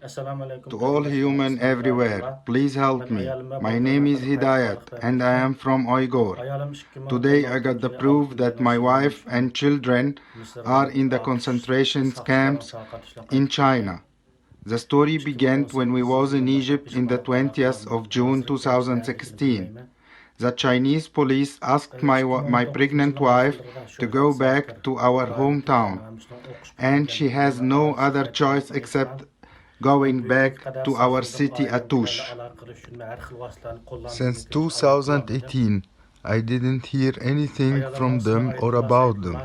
Assalamu alaikum To all human everywhere, please help me. My name is Hidayat and I am from Uyghur. Today I got the proof that my wife and children are in the concentration camps in China. The story began when we was in Egypt in the 20th of June 2016. The Chinese police asked my pregnant wife to go back to our hometown, and she has no other choice except going back to our city Atush. Since 2018, I didn't hear anything from them or about them.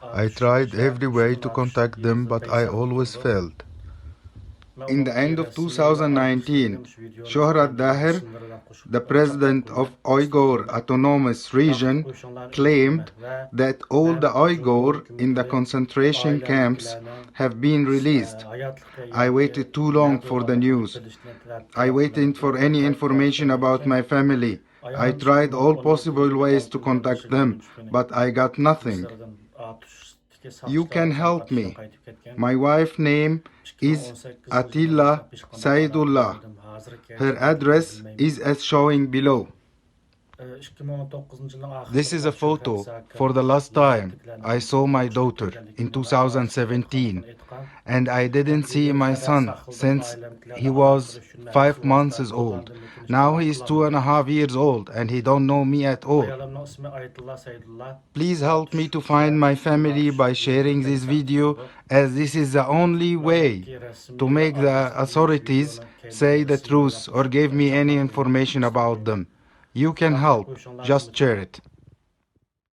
I tried every way to contact them, but I always failed. In the end of 2019, Shohrat Dahir, the president of Uyghur Autonomous Region, claimed that all the Uyghur in the concentration camps have been released. I waited too long for the news. I waited for any information about my family. I tried all possible ways to contact them, but I got nothing. You can help me. My wife's name is Attila Saidullah. Her address is as showing below. This is a photo for the last time I saw my daughter in 2017, and I didn't see my son since he was 5 months old. Now he is 2.5 years old and he don't know me at all. Please help me to find my family by sharing this video, as this is the only way to make the authorities say the truth or give me any information about them. You can help, just share it.